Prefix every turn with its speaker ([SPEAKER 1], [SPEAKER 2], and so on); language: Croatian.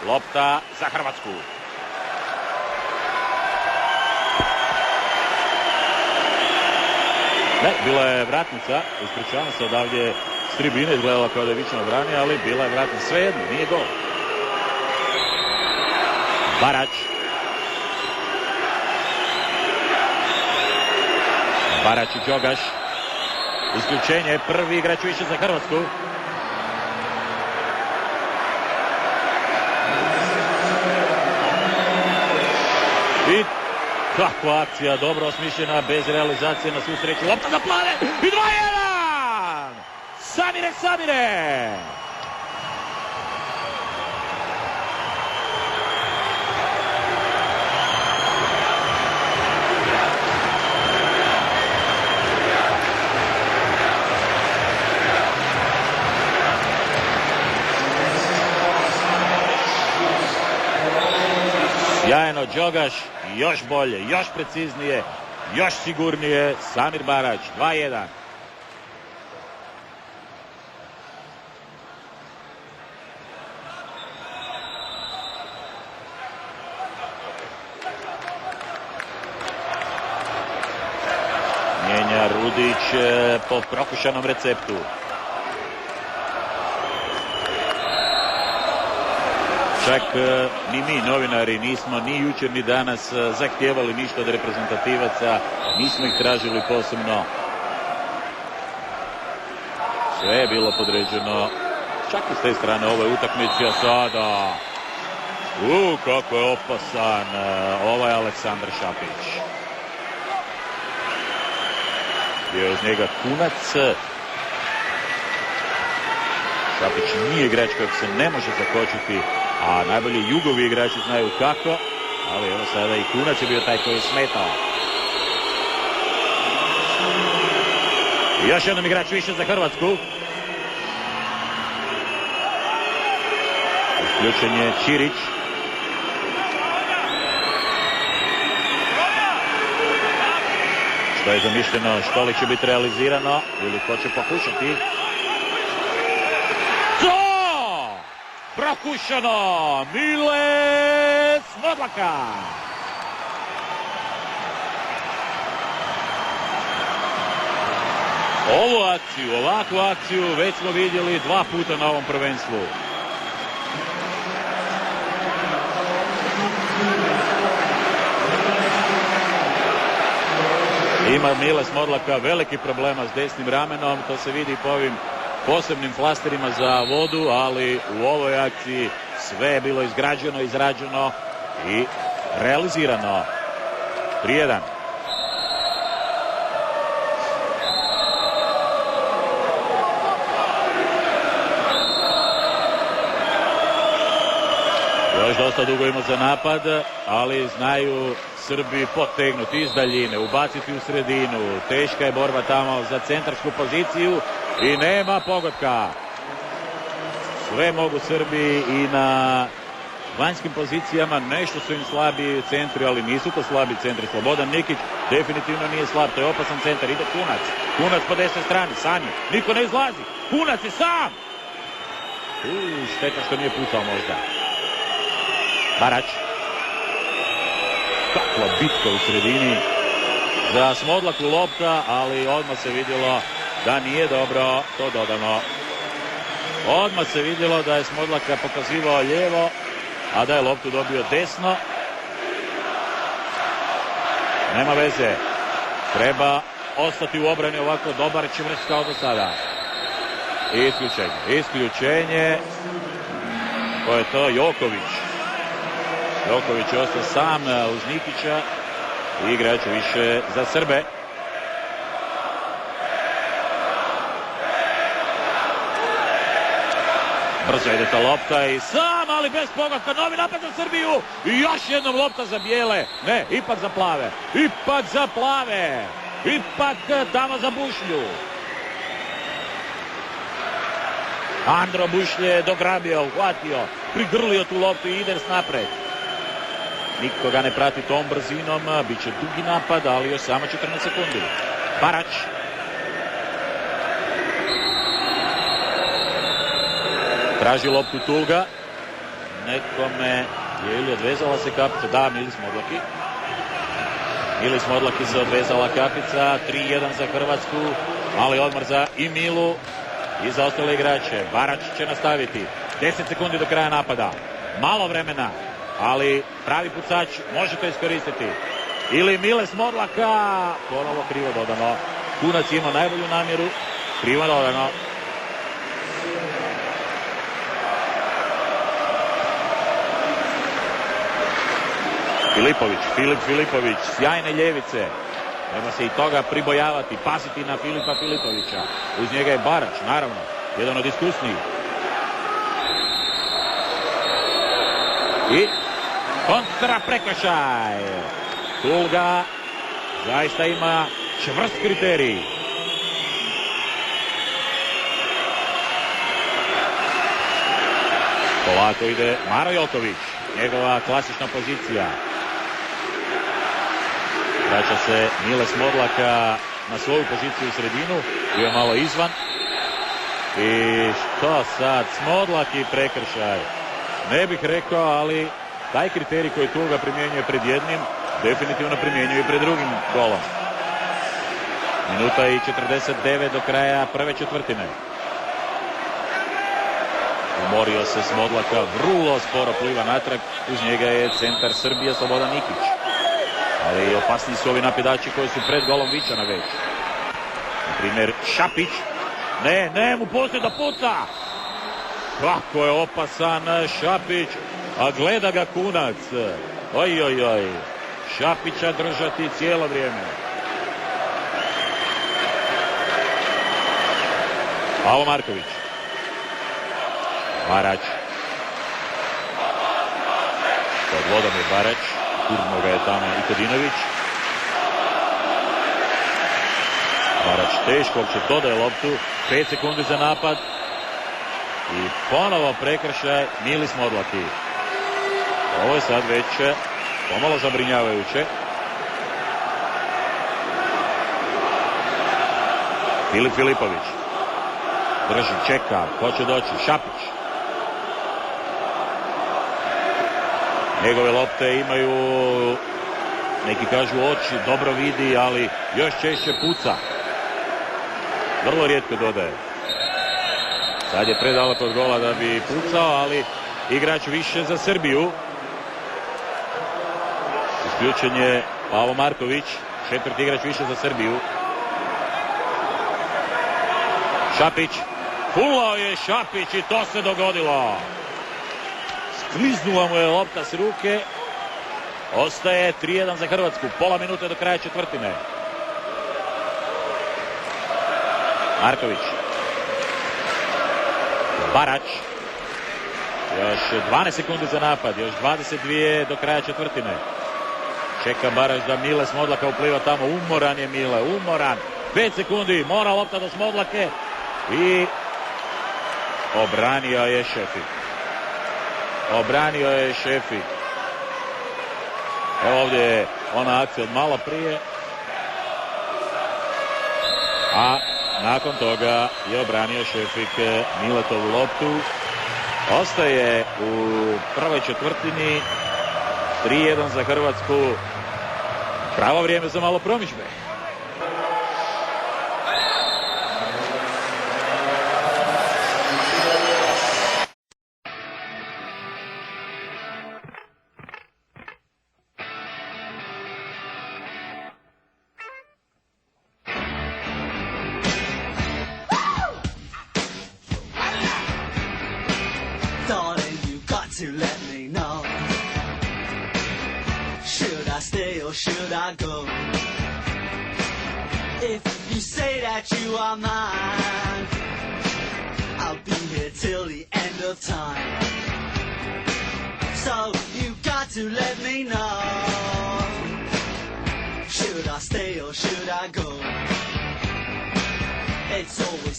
[SPEAKER 1] lopta za Hrvatsku. Ne, bila je vratnica, ispričavam se odavdje s tribine, izgledala kao da je Vičan obrani, ali bila je vratnica, svejedno, nije gol. Barać. Barać i Đogaš. Isključenje, prvi igrač više za Hrvatsku. I kakva akcija, dobro osmišljena, bez realizacije, na svu sreću. Lopta za plave i 2-1! Samire! Sjajno Đogaš, još bolje, još preciznije, još sigurnije, Samir Barać, 2-1. Mijenja Rudić po prokušanom receptu. Čak ni mi, novinari, nismo ni jučer ni danas zahtijevali ništa od reprezentativaca, nismo ih tražili posebno. Sve je bilo podređeno, čak i s te strane ove utakmice, a sada... kako je opasan ovaj Aleksandar Šapić. Bio je uz njega Kunac. Šapić nije igrač kojeg se ne može zakočiti, a najbolje jugovi igrači znaju kako, ali evo sada i Kunac je bio taj koji je smetao. I još jednom igrač više za Hrvatsku. Isključen je Ćirić. Što je zamišljeno, što li će biti realizirano ili ko će pokušati. Prokušano, Mile Smodlaka. Ovu akciju, ovakvu akciju već smo vidjeli 2 puta na ovom prvenstvu. Ima Mile Smodlaka veliki problema s desnim ramenom, to se vidi po ovim posebnim flasterima za vodu, ali u ovoj akciji sve je bilo izgrađeno, izrađeno i realizirano. 3-1. Još dosta dugo ima za napad, ali znaju Srbi potegnuti iz daljine, ubaciti u sredinu. Teška je borba tamo za centrarsku poziciju i nema pogotka. Sve mogu Srbi i na vanjskim pozicijama, nešto su im slabi centri, ali nisu to slabi centri. Slobodan Nikić definitivno nije slab, to je opasan centar, ide Kunac. Kunac po desnoj strani, Sanju, niko ne izlazi, Kunac je sam! Šteta što nije pucao možda. Barać. Kakva bitka u sredini za Smodlaku lopta, ali odmah se vidjelo da nije dobro to dodano. Odmah se vidjelo da je Smodlaka pokazivao lijevo, a da je loptu dobio desno. Nema veze. Treba ostati u obrani ovako dobar čvrst kao do sada. Isključenje. Ko je to? Joković. Joković je ostao sam uz Nikića i igrač više za Srbe. Brzo ide ta lopta i sam, ali bez pogotka, novi napad za Srbiju i još jednom lopta za bijele. Ne, ipak za plave. Ipak tamo za Bušlju. Andro Bušlje je dograbio, uhvatio, prigrlio tu loptu i ide napred. Niko ga ne prati tom brzinom, bit će dugi napad, ali još samo 14 sekundi. Barać. Traži loptu Tulga. nekome je ili odvezala se kapica, da, Milis Modlaki. Milis Modlaki se odvezala kapica, 3-1 za Hrvatsku, mali odmor za i Milu i za ostale igrače. Barać će nastaviti, 10 sekundi do kraja napada, malo vremena, ali pravi pucač može to iskoristiti. Ili Miles Modlaka, ponovo krivo dodano. Kunac ima najbolju namjeru, krivo dodano. Filip Filipović, sjajne ljevice. Nema se i toga pribojavati, pasiti na Filipa Filipovića. Uz njega je Barać, naravno, jedan od iskusnijih. I kontra prekršaj. Tulga zaista ima čvrst kriterij. Polako ide Maro Jolković, njegova klasična pozicija. Vraća se Miles Modlaka na svoju poziciju u sredinu, bio malo izvan. I što sad, Modlaki prekršaj. Ne bih rekao, ali taj kriterij koji Tulga primjenjuje pred jednim, definitivno primjenjuje i pred drugim golom. Minuta i 49 do kraja prve četvrtine. Umorio se Smodlaka, vrlo sporo pliva natrag, uz njega je centar Srbije Slobodan Nikić. Ali opasniji su ovi napadači koji su pred golom Vičana već. Naprimjer Šapić. Ne mu poslije da puca. Kako je opasan Šapić, a gleda ga Kunac. Oj. Šapića držati cijelo vrijeme. Pavo Marković. Barać. Pod vodom je Barać. Kurno ga je tamo i Kodinović. Barać teško uopće dodaje loptu. 5 sekundi za napad. I ponovo prekršaj Milis Modlaki. Ovo je sad već pomalo zabrinjavajuće. Filip Filipović. Drži, čeka, hoće doći. Šapić. Njegove lopte imaju, neki kažu oči, dobro vidi, ali još češće puca. Vrlo rijetko dodaje. Sad je predaleko od gola da bi pucao, ali igrač više za Srbiju. Isključen je Pavo Marković, četvrti igrač više za Srbiju. Šapić. Fulao je Šapić i to se dogodilo. Skliznula mu je lopta s ruke. Ostaje 3-1 za Hrvatsku. Pola minute do kraja četvrtine. Marković. Barać. Još 12 sekundi za napad. Još 22 do kraja četvrtine. Čeka Barać da Mile Smodlaka upliva tamo. Umoran je Mile. Umoran. 5 sekundi. Mora lopta do Smodlake. I obranio je Šefik. Evo ovdje je ona akcija od malo prije. A nakon toga je obranio Šefik Miletovu loptu. Ostaje u prvoj četvrtini 3-1 za Hrvatsku. Pravo vrijeme za malo promidžbe.
[SPEAKER 2] To let me know, should I stay or should I go? If you say that you are mine, I'll be here till the end of time. So you got to let me know, should I stay or should I go? It's always